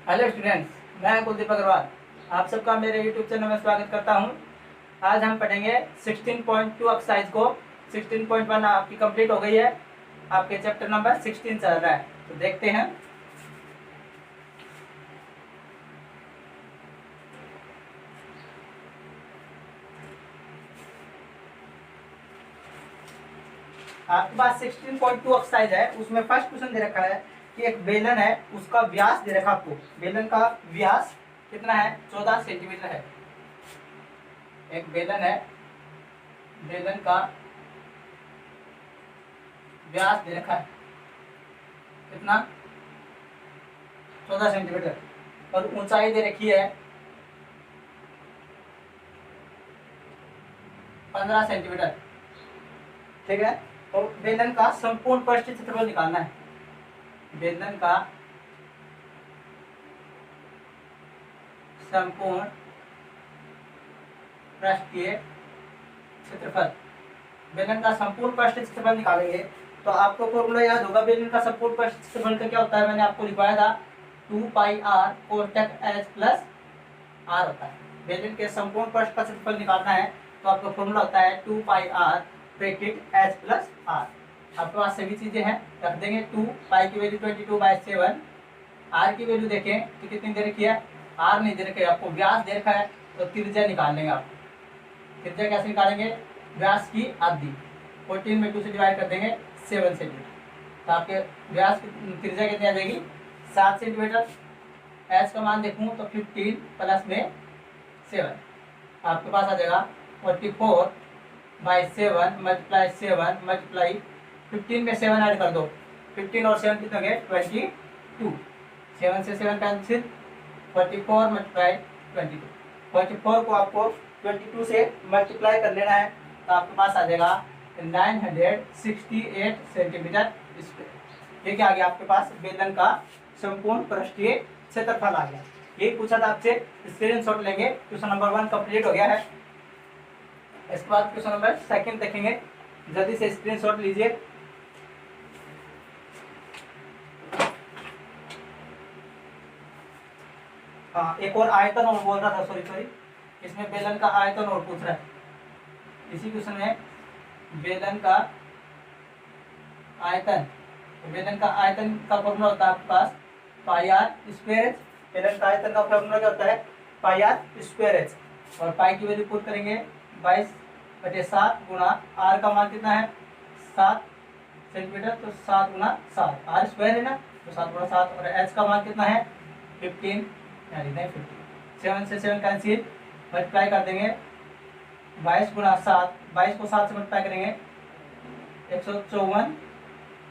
Hello students, मैं कुलदीप अग्रवाल आप सबका मेरे यूट्यूब चैनल में स्वागत करता हूं। आज हम पढ़ेंगे 16.2 एक्सरसाइज को। 16.1 आपकी कंप्लीट हो गई है। आपके चैप्टर नंबर 16 चल रहा है, तो देखते हैं। आपके पास 16.2 एक्सरसाइज है। उसमें फर्स्ट क्वेश्चन दे रखा है कि एक बेलन है, उसका व्यास दे रखा आपको। बेलन का व्यास कितना है? 14 सेंटीमीटर है। एक बेलन है, बेलन का व्यास दे रखा है कितना? 14 सेंटीमीटर। और ऊंचाई दे रखी है 15 सेंटीमीटर। ठीक है। तो बेलन का संपूर्ण पृष्ठीय क्षेत्रफल निकालना है। बेलन का संपूर्ण पृष्ठीय क्षेत्रफल, बेलन का संपूर्ण पृष्ठीय क्षेत्रफल निकालेंगे तो आपको फॉर्मूला याद होगा। बेलन का संपूर्ण पृष्ठीय क्षेत्रफल का क्या होता है? मैंने आपको लिखवाया था 2 पाई r Kotak h plus r होता है। बेलन के संपूर्ण पृष्ठ का क्षेत्रफल निकालना है तो आपका फॉर्मूला होता है 2 पाई r bracket h plus r। आपके पास सभी चीजें हैं, रख देंगे। 2 पाई की वैल्यू 22/7। r की वैल्यू देखें तो कितनी दे रखी है? r नहीं दे रखी है, आपको व्यास दे रखा है तो त्रिज्या निकाल लेंगे। आप त्रिज्या कैसे निकालेंगे? व्यास की आधी 14 में 2 से डिवाइड कर देंगे 7 सेंटीमीटर। तो आपके व्यास की त्रिज्या कितनी आ जाएगी? 7 सेंटीमीटर। एच का मान देखूं तो 15 प्लस में 7, आपके पास आ जाएगा 44/7 मल्टीप्लाई 7 मल्टीप्लाई 15 में 7 ऐड कर दो। 15 और 7 कितने हो गए? 22। 7 से 7 कैंसिल, 44 मल्टीप्लाई 22। 44 को आपको 22 से मल्टीप्लाई कर लेना है तो आपके पास आ जाएगा 968 सेंटीमीटर स्क्वायर। ये क्या आ गया आपके पास? बेलन का संपूर्ण पृष्ठीय क्षेत्रफल आ गया। यही पूछा था आपसे, स्क्रीनशॉट लेंगे। क्वेश्चन नंबर 1 कंप्लीट हो गया है। इसके बाद क्वेश्चन नंबर 2 देखेंगे, जल्दी से स्क्रीनशॉट लीजिए। हाँ, एक और आयतन और बोल रहा था, सॉरी इसमें बेलन का आयतन और पूछ रहा है। इसी क्वेश्चन में बेलन का आयतन, तो बेलन का आयतन का फॉर्मूला होता है आपके पास पाई आर स्क्वायर एच। बेलन का आयतन का फॉर्मूला क्या होता है? पाई आर स्क्वायर एच। और पाई की वैल्यू पुट करेंगे 22/7 गुणा आर का मान कितना है? 7 सेंटीमीटर, तो 7 गुणा 7, आर स्क्वायर है ना, तो 7 गुणा 7। और एच का मान कितना है? 15, यानी नहीं 15। 7 से 7 कैंसिल, मल्टीप्लाई कर देंगे 22 गुणा 7, 22 को 7 से मल्टीप्लाई करेंगे 154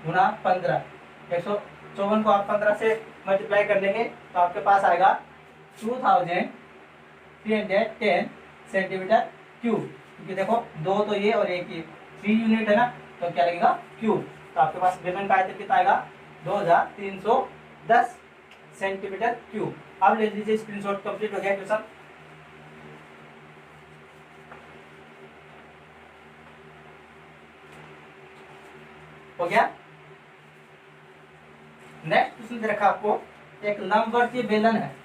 गुणा 15। 154 को आप 15 से मल्टीप्लाई कर लेंगे तो आपके पास आएगा 2310 सेंटीमीटर क्यूब। क्योंकि देखो 2 तो ये और 1 ये 3 यूनिट है ना, तो क्या लगेगा? क्यूब। तो आपके पास बेलन का आयतन कितना आएगा? 2310 सेंटीमीटर क्यूब। अब ले लीजिए स्क्रीनशॉट। कंप्लीट हो गया क्वेश्चन। हो गया। नेक्स्ट क्वेश्चन दे रखा आपको, एक लंबवर्तीय बेलन है।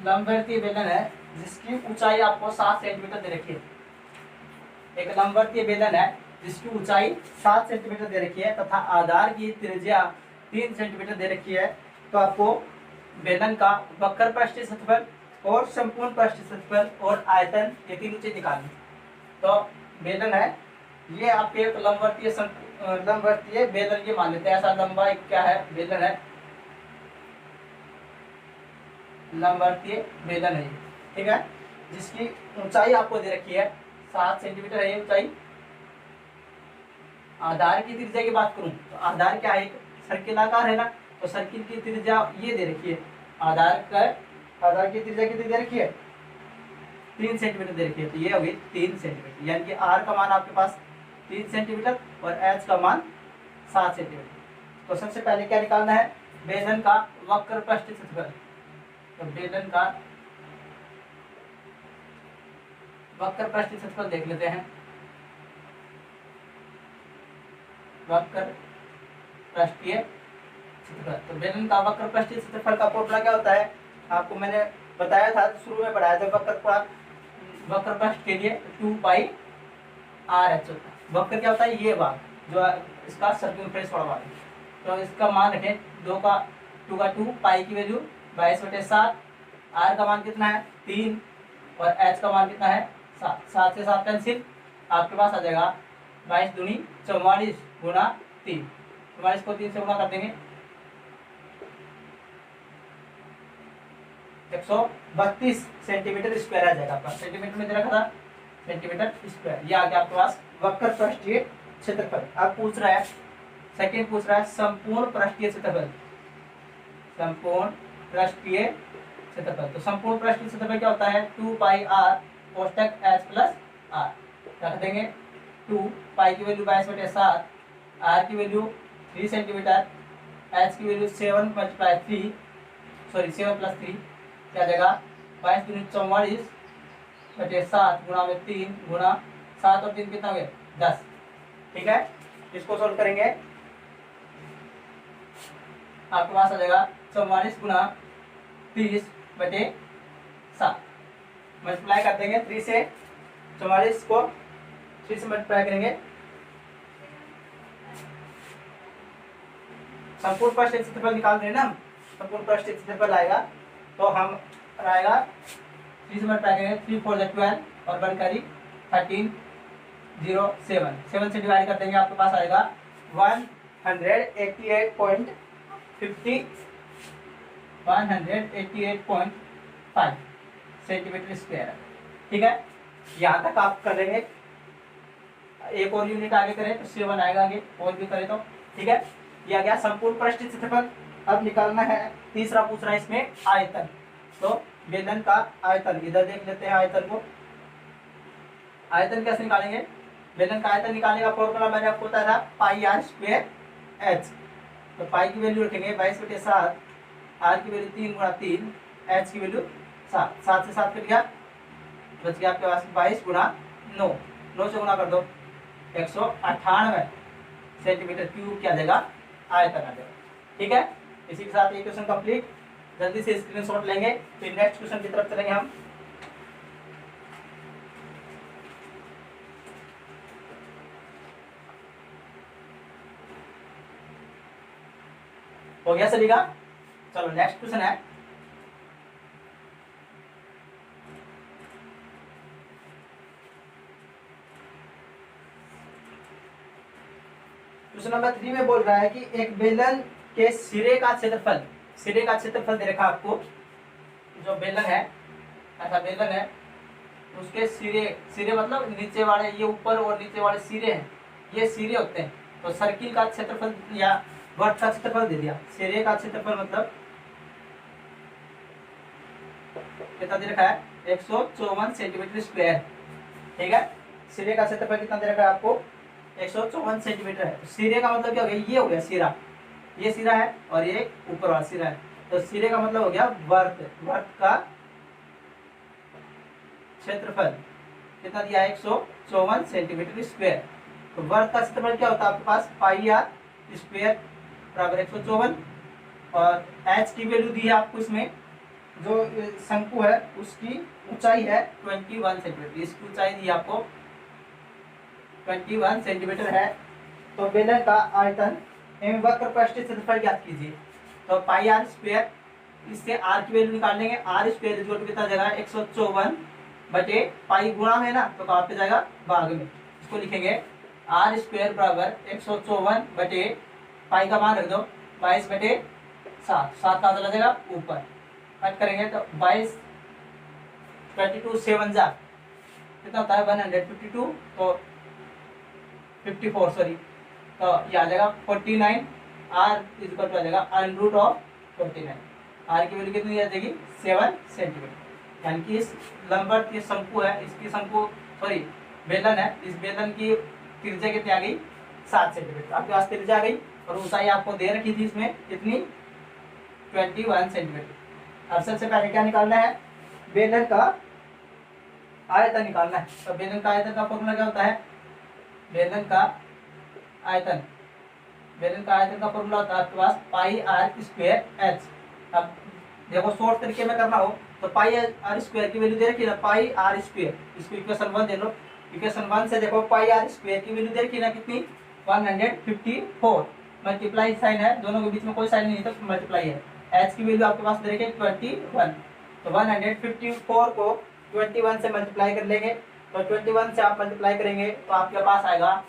लंबवर्तीय बेलन है जिसकी ऊंचाई आपको 7 सेंटीमीटर दे रखी है। एक लंबवर्तीय बेलन है जिसकी ऊंचाई 7 सेंटीमीटर दे रखी है तथा आधार की त्रिज्या 3 सेंटीमीटर दे रखी है। तो आपको बेलन का वक्र पृष्ठीय क्षेत्रफल और संपूर्ण पृष्ठीय क्षेत्रफल और आयतन ये तीनों चीज निकालनी। तो बेलन है ये आपके एक लंबवर्तीय बेलन ये मान लेते हैं। ऐसा लंबा एक क्या है? बेलन है, लंबवर्तीय बेलन है ये। ठीक है, जिसकी ऊंचाई आपको दे रखी है 7 सेंटीमीटर है ये ऊंचाई। आधार की त्रिज्या की बात करूं तो आधार क्या है? एक सर्किल आकार है ना, तो सर्किल की त्रिज्या ये दे रखी है। आधार की त्रिज्या कितनी दे रखी है? 3 सेंटीमीटर दे रखी है, तो ये होगी 3 सेंटीमीटर। यानी कि आर का मान आपके पास 3 सेंटीमीटर और एच का मान 7 सेंटीमीटर। तो सबसे पहले क्या निकालना है? बेलन का वक्र पृष्ठीय क्षेत्रफल। तो बेलन का वक्र पृष्ठीय क्षेत्रफल देख लेते हैं। वक्र पृष्ठीय क्षेत्रफल। तो बेलन का वक्र पृष्ठीय क्षेत्रफल का फॉर्मूला क्या होता है, आपको मैंने बताया था, शुरू में पढ़ाया था। वक्र पृष्ठ के लिए 2 पाई आर एच होता है। वक्र क्या होता है, ये भाग जो इसका सर्कमफ्रेंस वाला भाग है। तो इसका मान रखें 2 का 2 पाई की वैल्यू 22/7, आर का मान कितना है 3 और एच का मान कितना है 7। 7 से 7 कैंसिल, आपके पास आ जाएगा 22 दूनी 44 गुणा 3। 44 को 3 से गुणा कर देंगे 132 सेंटीमीटर स्क्वायर आ जाएगा आपका। सेंटीमीटर में दे रखा था सेंटीमीटर स्क्वायर। ये आ गया आपके पास वक्र पृष्ठीय क्षेत्रफल। अब पूछ रहा है, सेकंड पूछ रहा है संपूर्ण पृष्ठीय क्षेत्रफल। संपूर्ण पृष्ठीय क्षेत्रफल। तो संपूर्ण पृष्ठीय क्षेत्रफल क्या होता है, 2 पाई आर कोष्टक एच प्लस आर। रख देंगे 2 पाई की वैल्यू 22/7, आर की वैल्यू 3 सेंटीमीटर, एच की वैल्यू 7 प्लस 3 क्या जाएगा 22 दूनी 44/7 गुणा में 3 गुणा 7 और 3 कितना हो गया 10। ठीक है, इसको सोल्व करेंगे आपके पास आ जाएगा 44 गुणा 30/7। मल्टीप्लाई कर देंगे 3 से, 44 को 3 से मल्टीप्लाई करेंगे। संपूर्ण पृष्ठीय क्षेत्रफल निकाल रहे हैं ना हम, संपूर्ण पृष्ठीय क्षेत्रफल आएगा तो हम आएगा 3 से मल्टीप्लाई करेंगे 3 4 12 और 1 करी 13 0 7 7 से डिवाइड कर देंगे, आपके पास आएगा 188.5 सेंटीमीटर स्क्वायर। ठीक है, यहाँ तक आप कर लेंगे। एक और यूनिट आगे करें तो 7 आएगा आगे, और भी करें तो। ठीक है, ये आ गया संपूर्ण पृष्ठीय क्षेत्रफल। अब निकालना है, तीसरा पूछ रहा है इसमें आयतन। तो बेलन का आयतन, इधर देख लेते हैं आयतन को। आयतन कैसे निकालेंगे, बेलन का आयतन निकालने का फॉर्मूला मैंने आपको बताया था पाई आर स्क्वायर एच। तो पाई की वैल्यू रखेंगे 22/7, आर की वैल्यू 3 गुणा 3, एच की वैल्यू 7। 7 से 7 कट गया, बच गया आपके पास 22 गुणा 9। 9 से गुणा कर दो 198 सेंटीमीटर क्यूब क्या जाएगा आयतन आ जाएगा। ठीक है, इसी के साथ ये क्वेश्चन कंप्लीट। जल्दी से स्क्रीनशॉट लेंगे, फिर नेक्स्ट क्वेश्चन की तरफ चलेंगे हम। हो गया सभी का, चलो नेक्स्ट क्वेश्चन है। क्वेश्चन नंबर 3 में बोल रहा है कि एक बेलन के सिरे का क्षेत्रफल, सिरे का क्षेत्रफल दे रखा आपको। जो बेलन है, ऐसा बेलन है, उसके सिरे, सिरे मतलब नीचे वाले, ये ऊपर और नीचे वाले सिरे हैं, ये सिरे होते हैं। तो सर्किल का क्षेत्रफल या वर्ग का क्षेत्रफल दे दिया। सिरे का क्षेत्रफल मतलब कितना दे रखा है 154 सेंटीमीटर स्क्वायर। ठीक है, सिरे का क्षेत्रफल कितना दे रखा है आपको 154 सेंटीमीटर है। तो सिरे का मतलब क्या हो गया, ये हो गया सिरा, ये सिरा है और ये ऊपर वाला सिरा है। तो सिरे का मतलब हो गया वर्ग। वर्ग का क्षेत्रफल कितना दिया है 154 सेंटीमीटर स्क्वायर। तो वर्ग का क्षेत्रफल क्या होता है आपके पास पाई आर स्क्वायर बराबर 154 और एच की वैल्यू दी है आपको। इसमें जो शंकु है उसकी ऊंचाई है 21 सेंटीमीटर, इसकी ऊंचाई दी है आपको 21 सेंटीमीटर है। तो बेलन का आयतन एवं वक्र पृष्ठीय क्षेत्रफल ज्ञात कीजिए। तो पाई आर स्क्वायर, इससे आर की वैल्यू निकाल लेंगे। आर स्क्वायर इक्वल टू कितना जाएगा 154 बटे पाई गुणा में ना, तो कहाँ पे जाएगा भाग में। इसको लिखेंगे आर स्क्वायर बराबर 154 बटे पाई का मान रख दो 22/7। 7 का चला जाएगा ऊपर, कट करेंगे तो 22 22 7 जा कितना होता है 152, तो 54 सॉरी, तो ये आ जाएगा 49। आर इक्वल टू आ जाएगा √49। आर की वैल्यू कितनी आ जाएगी 7 सेंटीमीटर। यानी कि इस लंबवत की शंकु है, इसकी शंकु सॉरी बेलन है, इस बेलन की त्रिज्या कितनी आ गई 7 सेंटीमीटर। आपके पास त्रिज्या आ गई और ऊंचाई आपको दे रखी थी इसमें कितनी 21 सेंटीमीटर। अब सबसे पहले क्या निकालना है, बेलन का आयतन निकालना है। तो बेलन का आयतन का फॉर्मूला क्या होता है, बेलन का आयतन बेलन का आयतन का फॉर्मूला होता है आपके पास पाई आर स्क्वायर एच। अब देखो शॉर्ट तरीके में करना हो तो पाई आर स्क्वायर की वैल्यू दे रखी है ना, पाई आर स्क्वायर, इसको इक्वेशन 1 दे लो। इक्वेशन 1 से देखो पाई आर स्क्वायर की वैल्यू दे रखी है ना कितनी, 154। मल्टीप्लाई साइन है, दोनों के बीच में कोई साइन नहीं तो मल्टीप्लाई है। एच की वैल्यू आपके पास दे रखी है 21, तो 154 को 21 से मल्टीप्लाई कर लेंगे। तो 21 से आप मल्टीप्लाई करेंगे तो आपके पास आएगा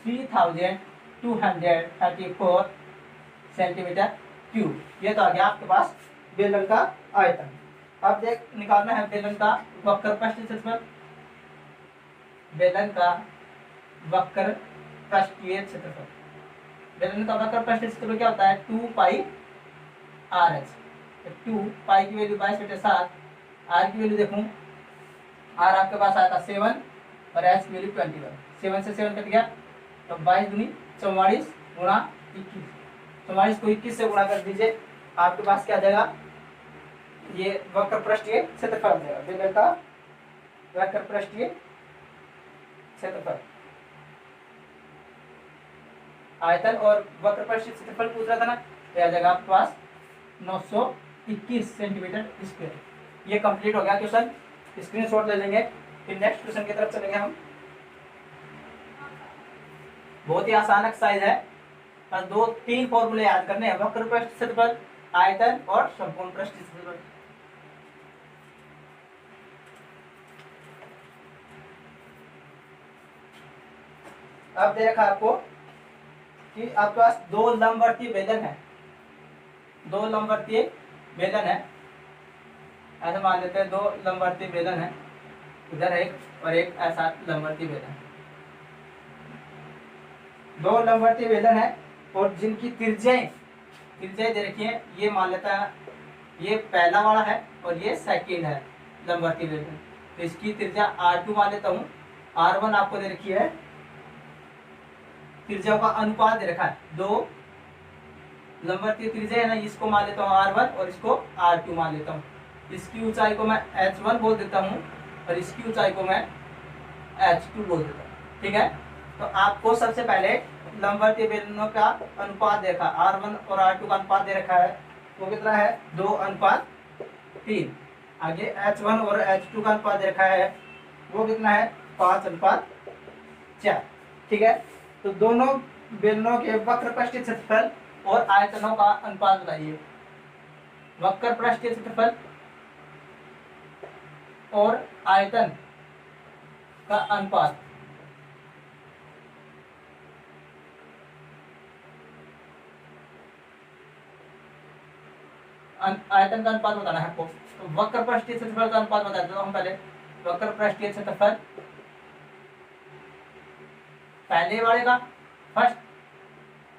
3234 सेंटीमीटर क्यूब। ये तो आ गया आपके पास बेलन का आयतन। अब देख निकालना है बेलन का वक्र पृष्ठीय क्षेत्रफल। बेलन का वक्र पृष्ठीय क्षेत्रफल, बेलन का वक्र पृष्ठीय क्षेत्रफल क्या होता है, 2 पाई आर एच। 2 पाई की वैल्यू 22/7, आर की वैल्यू देखूं, आर आपके पास आया था 7 और एच की वैल्यू 21। 7 से 7 कट गया तो 22 दूनी 44 गुणा 21, 44 को 21 से गुणा कर दीजिए, आपके पास क्या आ जाएगा, ये वक्र पृष्ठीय क्षेत्रफल आ जाएगा। बेलन का वक्र पृष्ठीय क्षेत्रफल, आयतन और वक्र पृष्ठीय क्षेत्रफल पूछ रहा था ना, तो आ जाएगा आपके पास 921 सेंटीमीटर स्क्वायर। ये कंप्लीट हो गया क्वेश्चन, स्क्रीनशॉट ले लेंगे, फिर नेक्स्ट क्वेश्चन की तरफ चलेंगे हम। बहुत ही आसान एक्सरसाइज है, बस 2-3 फॉर्मूले याद करने हैं, वक्र पृष्ठीय क्षेत्रफल, आयतन और संपूर्ण पृष्ठीय क्षेत्रफल। अब दे रखा आपको कि आपके पास 2 लंबवर्तीय बेलन है, 2 लंबवर्तीय बेलन है, ऐसे मान लेते हैं 2 लंबवर्तीय बेलन है, इधर एक और एक ऐसा लंबवर्तीय बेलन, 2 लंबवर्तीय बेलन है और जिनकी त्रिज्याएं दे रखी है। ये मान लेता है ये पहला वाला है और ये सेकंड है लंबवर्तीय बेलन, तो इसकी त्रिज्या R2 मान लेता हूँ, R1 आपको दे रखी है, त्रिज्याओं का अनुपात दे रखा है, 2 लंबवर्तीय त्रिज्या है ना, इसको मान लेता हूँ R1 और इसको R2 मान लेता हूँ। इसकी ऊंचाई को मैं H1 बोल देता हूँ और इसकी ऊंचाई को मैं H2 बोल देता हूँ, ठीक है। तो आपको सबसे पहले लंबवर्तीय बेलनों का अनुपात देखा, R1 और R2 का अनुपात दे रखा है, वो कितना है 2:3। आगे H1 और H2 का अनुपात दे रखा है, वो कितना है 5:4, ठीक है। तो दोनों बेलनों के वक्र पृष्ठीय क्षेत्रफल और आयतनों का अनुपात बताइए। वक्र पृष्ठीय क्षेत्रफल और आयतन का अनुपात, आयतन का अनुपात बताना है आपको। तो वक्र पृष्ठीय क्षेत्रफल का अनुपात बता देता हूं पहले। वक्र पृष्ठीय क्षेत्रफल पहले वाले का फर्स्ट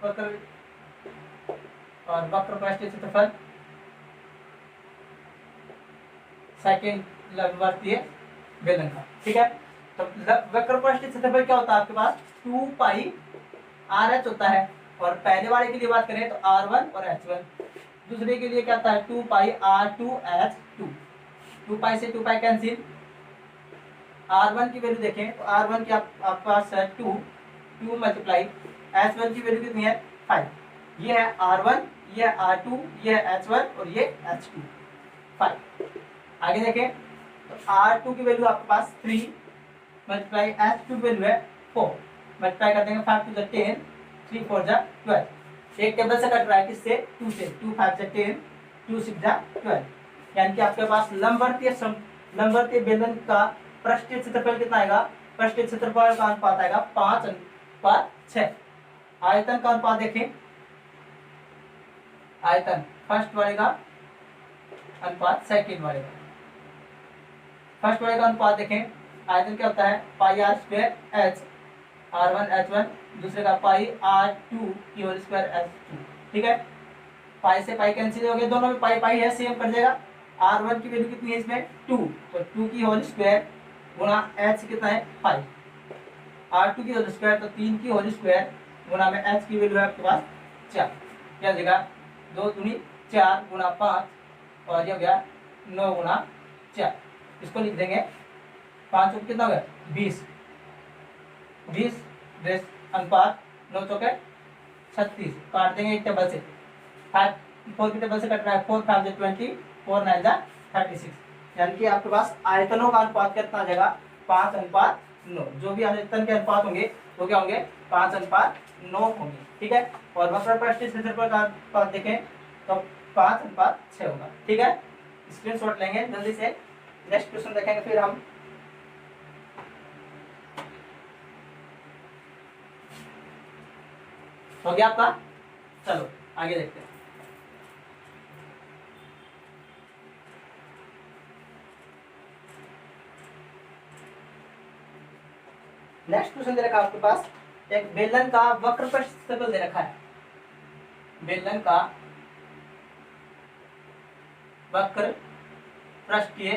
वक्र और वक्र पृष्ठीय क्षेत्रफल सेकंड लंबवर्तीय बेलन का, ठीक है। तो वक्र पृष्ठीय क्षेत्रफल क्या होता है आपके पास, 2 पाई आर एच होता है, और पहले वाले के लिए बात करें तो R1 और H1, दूसरे के लिए क्या होता है 2 पाई R2 H2, 2 पाई से 2 पाई कैंसिल। R1 की वैल्यू देखें तो R1 की आपके पास है 2 मल्टीप्लाई H1 की वैल्यू कितनी है 5, ये है R1, ये है R2, ये है H1 और ये H2 5। आगे देखें तो R2 की वैल्यू आपके पास 3 मल्टीप्लाई H2 की वैल्यू है 4, मल्टीप्लाई कर देंगे 5 to 10, 3 4 12, एक टेबल से कट रहा है किससे 2 से, 2 5 से 10, 2 6 12, यानी कि आपके पास लंबवर्तीय बेलन का पृष्ठीय क्षेत्रफल कितना आएगा, पृष्ठीय क्षेत्रफल का अनुपात आएगा 5:6। आयतन का अनुपात देखें, आयतन फर्स्ट वाले का अनुपात सेकंड वाले का, फर्स्ट वाले का अनुपात देखें, आयतन क्या होता है पाई are square H, R1 H1, दूसरे का पाई R2 की होल स्क्वायर H2, ठीक है। पाई से पाई कैंसिल हो गए, दोनों में पाई पाई है, सेम कर देगा। R1 की वैल्यू कितनी है इसमें 2, तो 2 की होल स्क्वायर गुणा H कितना है 5, R2 की होल स्क्वायर तो 3 की होल स्क्वायर गुणा में H की वैल्यू है आपके पास 4, क्या जगह 2 दूनी 4 गुणा 5 और ये हो गया 9 गुणा 4, इसको लिख देंगे 5 कितना हो गया 20 अनुपात 9 चौके 36 काट देंगे एक टेबल से, 4 के टेबल से कट रहा है, 4 5 20, 4 9 36, यानी कि आपके पास आयतनों का अनुपात कितना आ जाएगा, 5:9। जो भी आयतन के अनुपात होंगे वो क्या होंगे, 5:9 होंगे, ठीक है। और वक्र पृष्ठीय क्षेत्रफल का अनुपात देखें तो 5:6 होगा, ठीक है। स्क्रीनशॉट लेंगे जल्दी से, नेक्स्ट क्वेश्चन देखेंगे फिर हम। हो गया आपका, चलो आगे देखते हैं। नेक्स्ट क्वेश्चन दे रखा है आपके पास, एक बेलन का वक्र क्षेत्रफल दे रखा है, बेलन का वक्र पृष्ठीय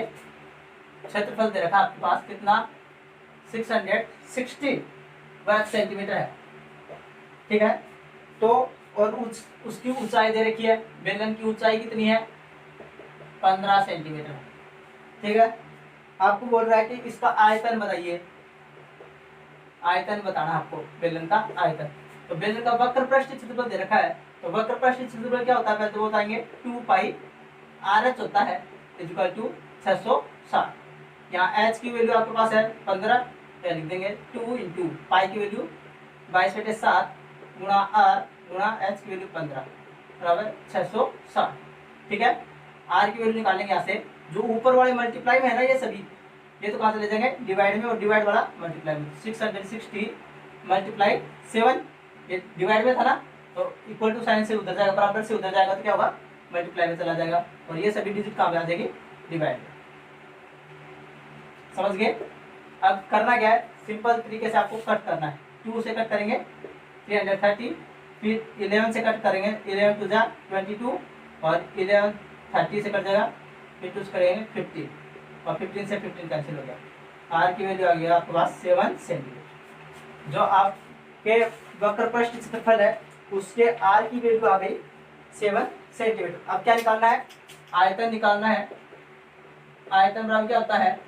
क्षेत्रफल दे रखा है आपके पास, कितना 660 वर्ग सेंटीमीटर है, ठीक है। तो और उसकी ऊंचाई दे रखी है, बेलन की ऊंचाई कितनी है, 15 सेंटीमीटर, ठीक है। आपको बोल रहा है कि इसका आयतन बताइए, आयतन बताना आपको, बेलन का आयतन। तो बेलन का वक्र पृष्ठीय क्षेत्रफल दे रखा है, तो वक्र पृष्ठीय क्षेत्रफल क्या होता है, पहले तो बताएंगे 2 पाई RH होता है इक्वल टू 660। यहाँ h की वैल्यू आपके पास है 15, लिख देंगे 2 इंटू पाई की वैल्यू 22/7 गुणा r गुणा h की वैल्यू 15 बराबर 660, ठीक है। r की वैल्यू निकालेंगे यहाँ से, जो ऊपर वाले मल्टीप्लाई में है ना ये सभी, ये तो कहाँ से ले जाएंगे, डिवाइड में, और डिवाइड वाला मल्टीप्लाई में, 660 मल्टीप्लाई 7, ये डिवाइड में था ना, तो इक्वल टू साइन से उधर जाएगा, बराबर से उधर जाएगा, तो क्या होगा, मल्टीप्लाई में चला जाएगा, और ये सभी डिजिट कहाँ पे आ जाएगी, डिवाइड में। समझ गए। अब करना क्या है, सिंपल तरीके से आपको कट करना है, 2 से कट करेंगे 330, फिर 11 से कट करेंगे, 11 टू जा 22, और 11 30 से कट जाएगा, फिर 2 करेंगे 15, और 15 से 15 कैंसिल हो गया, आर की वैल्यू आ गई आपके पास 7 सेंटीमीटर। जो आपके वक्र पृष्ठ क्षेत्रफल है उसके आर की वैल्यू आ गई 7 सेंटीमीटर। अब क्या निकालना है, आयतन निकालना है। आयतन बराबर क्या होता है,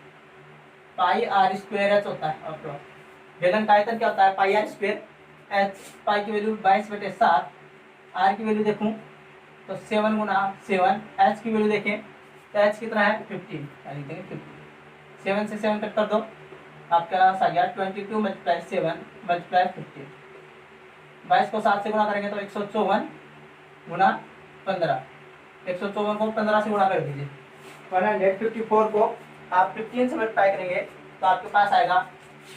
पाई आर स्क्वायर एच होता है आपके पास। बेलन का आयतन क्या होता है, पाई आर स्क्वायर एच, पाई की वैल्यू 22/7, आर की वैल्यू देखूं तो 7 गुना 7, एच की वैल्यू देखें तो एच कितना है 15, यानी देंगे 15, 7 से 7 कट कर दो, आपका आ गया 22 मल्टीप्लाई 7 मल्टीप्लाई 15, 22 को 7 से गुणा करेंगे तो 154 गुना 15, 154 को 15 से गुणा कर दीजिए, 154 को आप 15 से मल्टीप्लाई करेंगे तो आपके पास आएगा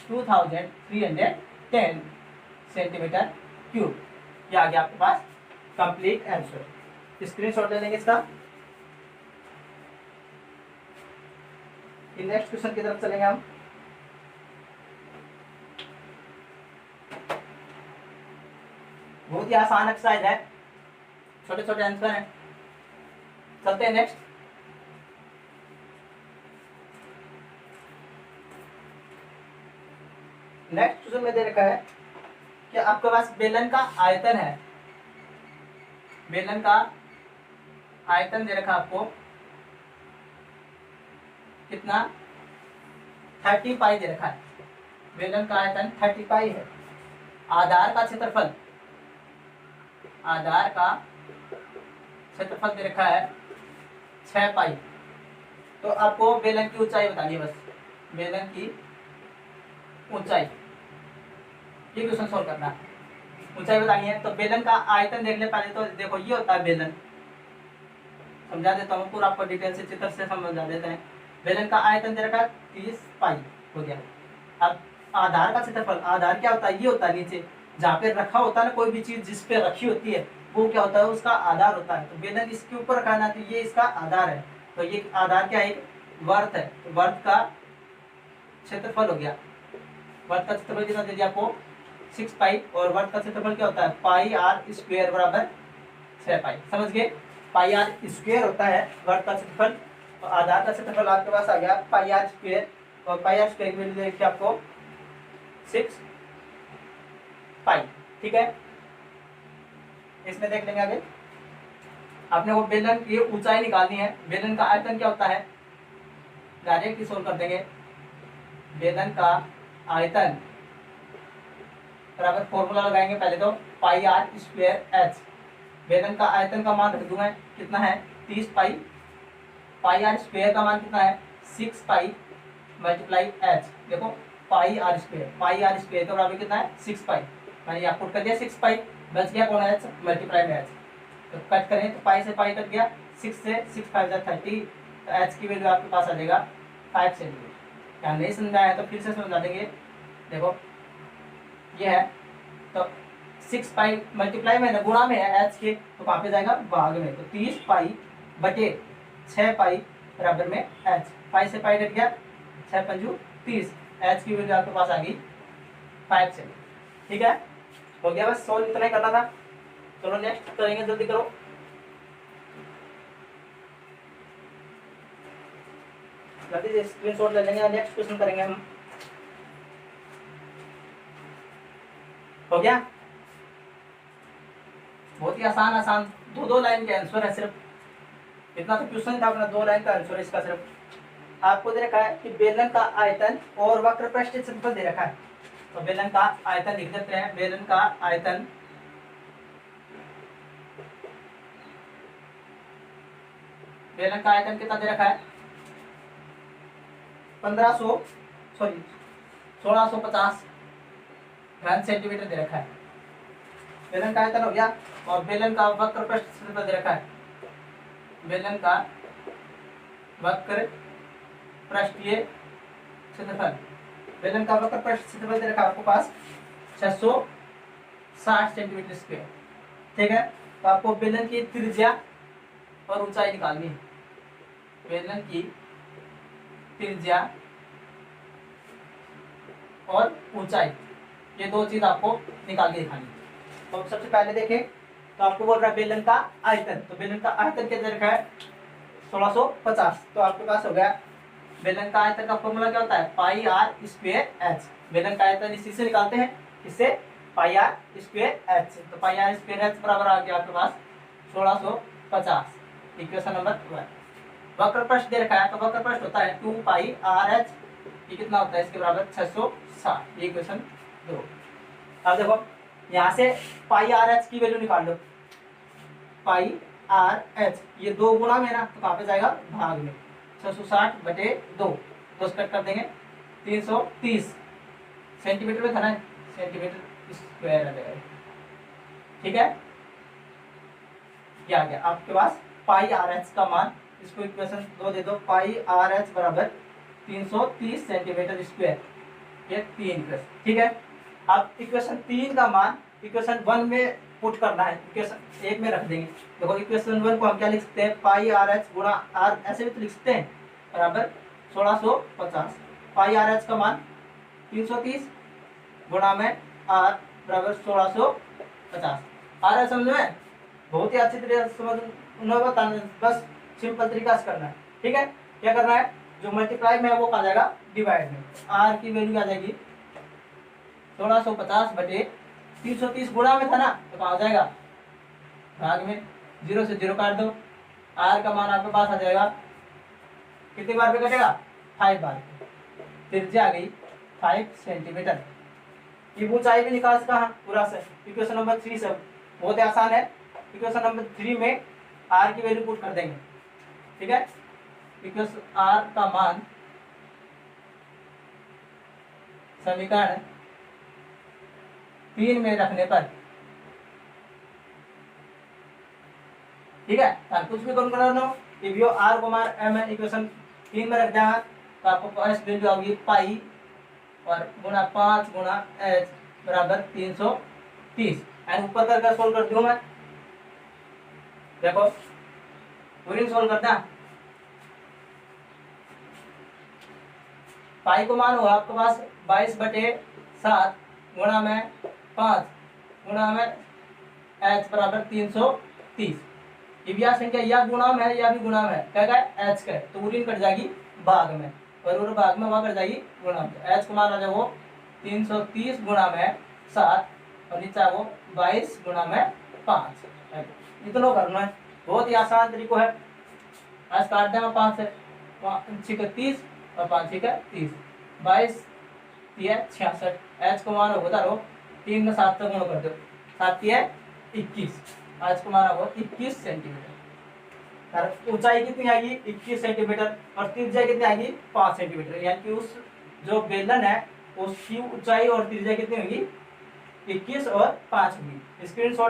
2310 सेंटीमीटर क्यूब। ये आ गया आपके पास कंप्लीट आंसर। स्क्रीनशॉट ले लेंगे इसका। नेक्स्ट क्वेश्चन की तरफ चलेंगे हम। बहुत ही आसान एक्सरसाइज है, छोटे छोटे आंसर हैं। चलते हैं नेक्स्ट। नेक्स्ट क्वेश्चन में दे रखा है कि आपके पास बेलन का आयतन है, बेलन का आयतन दे रखा आपको कितना 30 पाई दे रखा है, बेलन का आयतन 30 पाई है। आधार का क्षेत्रफल, आधार का क्षेत्रफल दे रखा है 6 पाई। तो आपको बेलन की ऊंचाई बतानी है, बस बेलन की ऊंचाई, ये क्वेश्चन सोल्व करना है। ऊंचाई बतानी है तो बेलन का आयतन देख ले पहले। तो देखो ये होता है बेलन, समझा देता हूँ पूरा आपको डिटेल से, चित्र से समझा देते हैं। बेलन का आयतन दे रखा 30 पाई हो गया। अब आधार का क्षेत्रफल, आधार क्या होता है, ये होता है नीचे जहाँ पे रखा होता है ना कोई भी चीज जिस पे रखी होती है वो क्या होता है, उसका आधार होता है। तो बेलन इसके ऊपर रखा है ना, तो ये इसका आधार है। तो ये आधार क्या है, वर्त है। तो वर्त का क्षेत्रफल हो गया, वर्त का क्षेत्रफल कितना दे दिया आपको 6 पाई, और वर्त का क्षेत्रफल क्या होता है पाई आर स्क्वायर बराबर 6 पाई। समझ गए, पाई आर स्क्वायर होता है वर्त का क्षेत्रफल। तो आधार का क्षेत्रफल आपके पास आ गया पाई आर स्क्वायर, और पाई आर स्क्वायर की वैल्यू देखिए आपको 6 पाई, ठीक है। इसमें देख लेंगे आगे। आपने वो बेलन की ऊंचाई निकालनी है। बेलन का आयतन क्या होता है, डायरेक्ट ही सोल्व कर देंगे। बेलन का आयतन बराबर फॉर्मूला लगाएंगे पहले तो पाई आर स्क्वायर एच। बेलन का आयतन का मान रख दूंगा कितना है 30 पाई, पाई आर स्क्वायर का मान कितना है 6 पाई मल्टीप्लाई एच। देखो पाई आर स्क्वायर का बराबर कितना है 6 पाई, मैंने यहाँ पुट कर दिया 6 पाई, बच गया कौन एच मल्टीप्लाई में एच। तो कट करें तो पाई से पाई कट गया, 6 से 6 5 30, तो एच की वैल्यू आपके पास आ जाएगा 5 सेंटीमीटर। यहाँ नहीं समझ आया तो फिर से समझा देंगे। देखो ये है तो 6 पाई मल्टीप्लाई में गुणा में है एच के, तो कहाँ पे जाएगा भाग में, तो 30 पाई बटे 6 पाई बराबर में एच। पाई से पाई कट गया, 6 पंजू 30, एच की वैल्यू आपके पास आ गई 5 सेंटीमीटर। ठीक है, हो गया, बस सॉल्व इतना ही करना था। चलो नेक्स्ट करेंगे, जल्दी करो। जल्दी से स्क्रीनशॉट ले लेंगे, नेक्स्ट क्वेश्चन करेंगे हम। हो गया, बहुत ही आसान आसान, दो लाइन के आंसर है सिर्फ, इतना तो क्वेश्चन था अपना, 2 लाइन का आंसर है इसका सिर्फ। आपको दे रखा है कि बेलन का आयतन और वक्र पृष्ठ क्षेत्रफल दे रखा है, तो बेलन का आयतन लिख देते हैं। बेलन का आयतन कितना दे रखा है 1650 घन सेंटीमीटर दे रखा है। बेलन का आयतन हो गया, और बेलन का वक्र पृष्ठ क्षेत्रफल दे रखा है। बेलन का वक्र पृष्ठीय क्षेत्रफल, बेलन का वक्र पृष्ठ क्षेत्रफल दे रखा है आपको पास 660 सेंटीमीटर स्क्वायर। ठीक है, तो आपको बेलन की त्रिज्या और ऊंचाई निकालनी है। बेलन की त्रिज्या और ऊंचाई, ये 2 चीज आपको निकाल के दिखानी है। तो सबसे पहले देखें, तो आपको बोल रहा है बेलन का आयतन, तो बेलन का आयतन कितना रखा है 1650, तो आपके पास हो गया बेलन का आयतन का फॉर्मूला क्या होता है पाई आर स्क्वायर एच। बेलन का आयतन इसी से निकालते हैं, इससे पाई आर स्क्वायर एच, तो पाई आर स्क्वायर एच बराबर आ गया आपके पास 1650। Equation number 1। वक्र पृष्ठ दे रखा है, तो वक्र पृष्ठ होता है 2 पाई आर एच, ये कितना होता है इसके बराबर 660, ये इक्वेशन 2। अब देखो यहाँ से पाई आर एच की वैल्यू निकाल लो, पाई आर एच ये 2 गुणा में ना, तो कहाँ पे जाएगा भाग में, 660 बटे 2, 2 कट कर देंगे 330 सेंटीमीटर में था ना, सेंटीमीटर स्क्वायर आ जाएगा। ठीक है, क्या आ गया आपके पास पाई आर एच का मान, इसको इक्वेशन 2 दे दो, पाई आर एच बराबर 330 सेंटीमीटर स्क्वायर, ये 3 प्लस। ठीक है, अब इक्वेशन 3 का मान इक्वेशन 1 में पुट करना है, इक्वेशन 1 में रख देंगे। देखो इक्वेशन 1 को हम क्या लिख सकते हैं, पाई आर एच गुणा आर, ऐसे भी तो लिख सकते हैं, बराबर 1650। पाई आर एच का मान 330 गुणा में आर बराबर 1650। आ रहा है समझ में, बहुत ही अच्छी तरीके से समझ बताना, बस सिंपल तरीका से करना है। ठीक है, क्या करना है, जो मल्टीप्लाई में है वो कहा जाएगा डिवाइड में, आर की वैल्यू आ जाएगी 1650 बटे 330 गुणा में था ना, तो कहा जाएगा भाग में, 0 से 0 काट दो, आर का मान आपके पास आ जाएगा कितनी बार पे कटेगा 5 बार, त्रिज्या आ गई 5 सेंटीमीटर। ये ऊंचाई भी निकाल सका पूरा से, इक्वेशन नंबर 3 से बहुत ही आसान है। इक्वेशन नंबर 3 में आर की वैल्यू पुट कर देंगे। ठीक है, इक्वेशन आर का मान समीकरण 3 में रखने पर, ठीक है, कुछ भी कौन करा लो, इफ यू आर को मान एम इक्वेशन 3 में रख देगा, तो आपको फर्स्ट वैल्यू होगी पाई और गुणा 5 गुणा एच बराबर 330, एंड ऊपर करके सोल्व कर दूं मैं। देखो पूरी सोल्व करना, पाई को मान होगा आपके पास 22 बटे 7 गुणा में 5 गुणा में एच बराबर 330। यह संख्या या गुणा में है या भी गुणा में है, क्या है एच का, तो उरी कट जाएगी भाग में, और भाग में वहां कट जाएगी गुणा में। एच को मान आ जाए वो 330 गुणा में 7 और नीचे वो 22 गुणा में 5। इतना करना है, बहुत ही आसान तरीको है। आज काट देंगे 5 से, 5 30 और 5 30, 22 66। एच को मान होगा 3 3 में 7 तक गुणा कर दो, 7 की है 21, आज को हमारा हुआ 21 सेंटीमीटर। ऊंचाई कितनी आएगी 21 सेंटीमीटर और त्रिज्या कितनी आएगी 5 सेंटीमीटर, यानी कि उस जो बेलन है उसकी ऊंचाई और त्रिज्या कितनी होगी 21 और 5 होगी। स्क्रीनशॉट